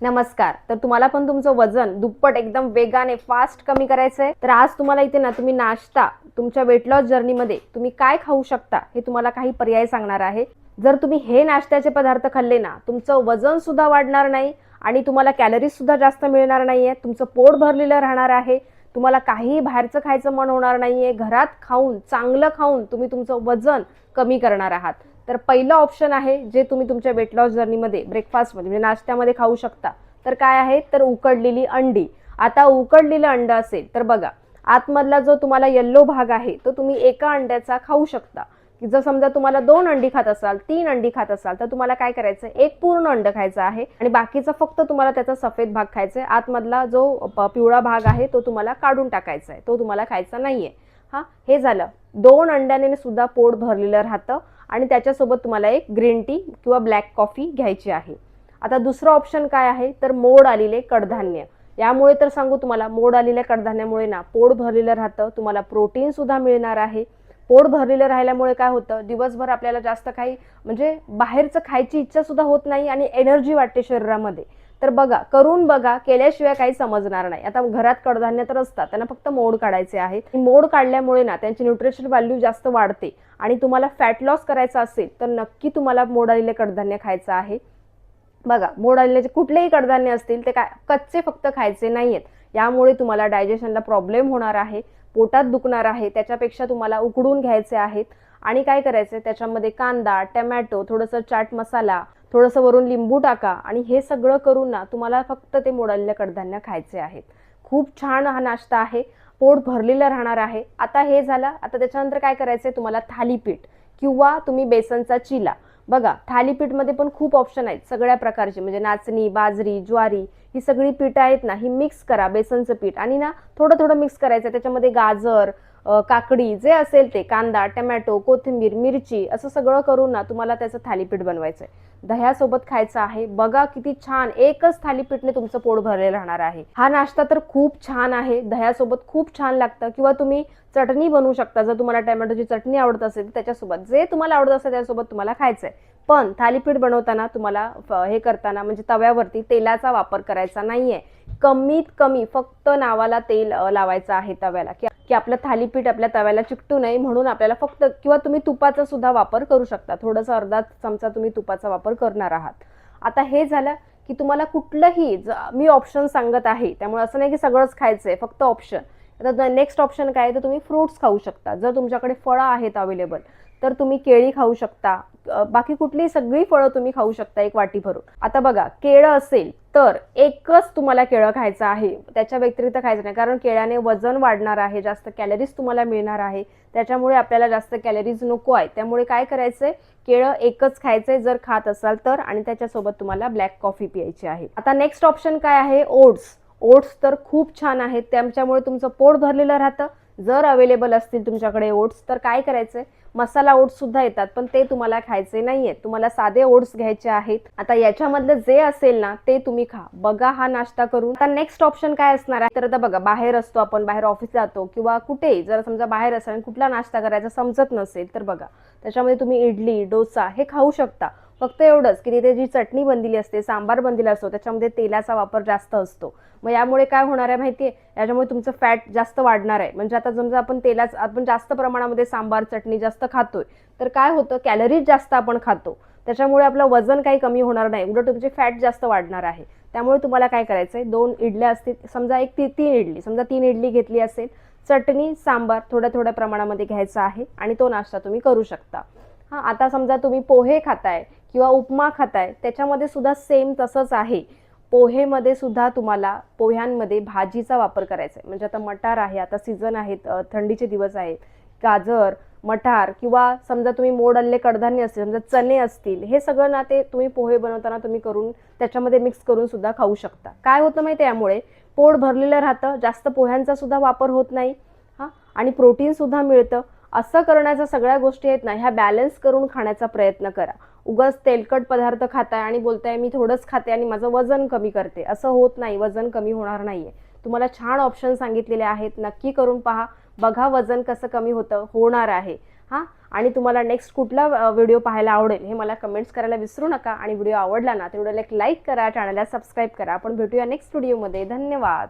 नमस्कार. तर तुम्हाला पण तुमचं वजन दुप्पट एकदम वेगाने फास्ट कमी करायचं आहे, तर आज तुम्हाला इथे ना तुम्ही नाश्ता तुमच्या वेट लॉस जर्नीमध्ये तुम्ही काय खाऊ शकता हे तुम्हाला काही पर्याय सांगणार आहे. जर तुम्ही हे नाश्त्याचे पदार्थ खाल्ले ना, तुमचं वजन सुद्धा वाढणार नाही आणि तुम्हाला कॅलरीज सुद्धा जास्त मिळणार नाहीये. तुमचं पोट भरलेलं राहणार आहे. तुम्हाला काहीही बाहेरचं खायचं मन होणार नाहीये. घरात खाऊन, चांगलं खाऊन तुम्ही तुमचं वजन कमी करणार आहात. तर पहिलं ऑप्शन आहे जे तुम्ही तुमच्या वेट लॉस जर्नीमध्ये ब्रेकफास्टमध्ये म्हणजे नाश्त्यामध्ये खाऊ शकता. तर काय आहे, तर उकडलेली अंडी. आता उकडलेलं अंड असेल तर बघा, आतमधला जो तुम्हाला येल्लो भाग आहे तो तुम्ही एका अंड्याचा खाऊ शकता. की जर समजा तुम्हाला 2 अंडी खात असाल, 3 अंडी खात असाल, तर तुम्हाला काय करायचं, एक पूर्ण अंड खायचं आहे आणि बाकीचा फक्त तुम्हाला त्याचा सफेद भाग खायचा आहे. आतमधला जो पिवळा भाग आहे तो तुम्हाला काढून टाकायचा आहे, तो तुम्हाला खायचा नाहीये. हा, हे झालं. 2 अंड्याने सुद्धा पोट भरलेलं राहतं आणि त्याच्यासोबत तुम्हाला एक ग्रीन टी किंवा ब्लॅक कॉफी घ्यायची आहे. आता दुसरं ऑप्शन काय आहे, तर मोड आलेले कडधान्य. यामुळे तर सांगू तुम्हाला, मोड आलेल्या कडधान्यामुळे ना पोट भरलेलं राहतं, तुम्हाला प्रोटीन सुद्धा मिळणार आहे. पोट भरलेलं राहिल्यामुळे काय होतं, दिवसभर आपल्याला जास्त काही म्हणजे बाहेरचं खायची इच्छा सुद्धा होत नाही आणि एनर्जी वाटते शरीरामध्ये. तर बघा, करून बघा, केल्याशिवाय काही समजणार नाही. आता घरात कडधान्य तर असतात, त्यांना फक्त मोड काढायचे आहेत. मोड काढल्यामुळे ना त्यांची न्यूट्रिशन व्हॅल्यू जास्त वाढते आणि तुम्हाला फॅट लॉस करायचा असेल तर नक्की तुम्हाला मोड आलेले कडधान्य खायचं आहे. बघा, मोड आलेले कुठलेही कडधान्य असतील ते काय कच्चे फक्त खायचे नाहीयेत. यामुळे तुम्हाला डायजेशनला प्रॉब्लेम होणार आहे, पोटात दुखणार आहे. त्याच्यापेक्षा तुम्हाला उकडून घ्यायचे आहेत आणि काय करायचं, त्याच्यामध्ये कांदा, टमॅटो, थोडंसं चाट मसाला, थोडंसं वरून लिंबू टाका आणि हे सगळं करून ना तुम्हाला फक्त ते मोड आलेले कडधान्य खायचे आहेत. खूप छान हा नाश्ता आहे, पोट भरलेलं राहणार आहे. आता हे झालं. आता त्याच्यानंतर काय करायचंय तुम्हाला, थालीपीठ किंवा तुम्ही बेसनचा चिला. बघा, थालीपीठमध्ये पण खूप ऑप्शन आहेत सगळ्या प्रकारचे, म्हणजे नाचणी, बाजरी, ज्वारी, ही सगळी पीठं आहेत ना, ही मिक्स करा बेसनचं पीठ आणि ना थोडं थोडं मिक्स करायचं. त्याच्यामध्ये गाजर, काकडी जे असेल ते, कांदा, टमॅटो, कोथिंबीर, मिरची असं सगळं करून ना तुम्हाला त्याचं थालीपीठ बनवायचं आहे. दह्यासोबत खायचं आहे. बघा किती छान, एकच थालीपीठने तुमचं पोट भरलेलं राहणार आहे. हा नाश्ता तर खूप छान आहे, दह्यासोबत खूप छान लागतं. किंवा तुम्ही चटणी बनवू शकता, जर तुम्हाला टोमॅटोची चटणी आवडत असेल त्याच्यासोबत, जे तुम्हाला आवडत असेल त्याच्यासोबत तुम्हाला खायचंय. पण थालीपीठ बनवताना तुम्हाला हे करताना म्हणजे तव्यावरती तेलाचा वापर करायचा नाहीये. कमीत कमी फक्त नावाला तेल लावायचं आहे तव्याला, की आपलं थालीपीठ आपल्या तव्याला चिकटू नये म्हणून आपल्याला फक्त, किंवा तुम्ही तुपाचा सुद्धा वापर करू शकता. थोडंसं अर्धा चमचा तुम्ही तुपाचा वापर करणार आहात. आता हे झालं की तुम्हाला कुठलंही मी ऑप्शन सांगत आहे, त्यामुळे असं नाही की सगळंच खायचंय, फक्त ऑप्शन. आता नेक्स्ट ऑप्शन काय आहे, तर तुम्ही फ्रुट्स खाऊ शकता. जर तुमच्याकडे फळं आहेत अवेलेबल तर तुम्ही केळी खाऊ शकता. बाकी कुठलीही सगळी फळं तुम्ही खाऊ शकता एक वाटी भरून. आता बघा, केळं असेल तर एकच तुम्हाला केळं खायचं आहे, त्याच्या व्यतिरिक्त खायचं नाही. कारण केळ्याने वजन वाढणार आहे, जास्त कॅलरीज तुम्हाला मिळणार आहे. त्याच्यामुळे आपल्याला जास्त कॅलरीज नको आहे. त्यामुळे काय करायचंय, केळं एकच खायचंय जर खात असाल तर, आणि त्याच्यासोबत तुम्हाला ब्लॅक कॉफी प्यायची आहे. आता नेक्स्ट ऑप्शन काय आहे, ओट्स. ओट्स तर खूप छान आहेत, त्याच्यामुळे तुमचं पोट भरलेलं राहतं. जर अवेलेबल असतील तुमच्याकडे ओट्स तर काय करायचंय, मसाला ओट्स सुद्धा येतात पण ते तुम्हाला खायचे नाहीयेत, तुम्हाला साधे ओट्स घ्यायचे आहेत. आता याच्यामधलं जे असेल ना ते तुम्ही खा. बघा हा नाश्ता करून. आता नेक्स्ट ऑप्शन काय असणार आहे, तर आता बघा, बाहेर असतो आपण, बाहेर ऑफिस जातो किंवा कुठेही, जर समजा बाहेर असाल आणि कुठला नाश्ता करायचा समजत नसेल तर बघा, त्याच्यामध्ये तुम्ही इडली, डोसा हे खाऊ शकता. फक्त एवढंच की तिथे जी चटणी बनलेली असते, सांबार बनलेला असतो, त्याच्यामध्ये तेलाचा वापर जास्त असतो. मग यामुळे काय होणार आहे माहितीये, याच्यामुळे तुमचं फॅट जास्त वाढणार आहे. म्हणजे आता समजा आपण जास्त प्रमाणामध्ये सांबार, चटणी जास्त खातोय तर काय होतं, कॅलरीज जास्त आपण खातो, त्याच्यामुळे आपलं वजन काही कमी होणार नाही, उलट तुमचे फॅट जास्त वाढणार आहे. त्यामुळे तुम्हाला काय करायचंय, 2 इडल्या असतील समजा, एक 3 इडली समजा, 3 इडली घेतली असेल, चटणी, सांबार थोड्या थोड्या प्रमाणामध्ये घ्यायचा आहे आणि तो नाश्ता तुम्ही करू शकता. हां, आता समजा तुम्ही पोहे खाताय किंवा उपमा खाताय, त्याच्यामध्ये सुद्धा सेम तसंच आहे. पोहेमध्ये सुद्धा तुम्हाला पोह्यांमध्ये भाजीचा वापर करायचा आहे. म्हणजे आता मटार आहे, आता सीझन आहेत, थंडीचे दिवस आहेत, गाजर, मटार, किंवा समजा तुम्ही मोड आलेले कडधान्य असतील, समजा चणे असतील, हे सगळं ना ते तुम्ही पोहे बनवताना तुम्ही करून त्याच्यामध्ये मिक्स करून सुद्धा खाऊ शकता. काय होतं माहिती आहे, यामुळे पोट भरलेलं राहतं, जास्त पोह्यांचा सुद्धा वापर होत नाही, हां, आणि प्रोटीन सुद्धा मिळतं. असं करण्याच्या सगळ्या गोष्टी आहेत ना, ह्या बॅलन्स करून खाण्याचा प्रयत्न करा. उगाच तेलकट पदार्थ खाताय आणि बोलताय मी थोडंच खाते आणि माझं वजन कमी करते, असं होत नाही, वजन कमी होणार नाहीये. तुम्हाला छान ऑप्शन सांगितलेले आहेत, नक्की करून पहा. बघा वजन कसं कमी होतं, होणार आहे. हां, आणि तुम्हाला नेक्स्ट कुठला व्हिडिओ पाहायला आवडेल हे मला कमेंट्स करायला विसरू नका. आणि व्हिडिओ आवडला ना तेवढं लाईक करा, चॅनलला सबस्क्राईब करा. आपण भेटूया नेक्स्ट व्हिडिओमध्ये. धन्यवाद.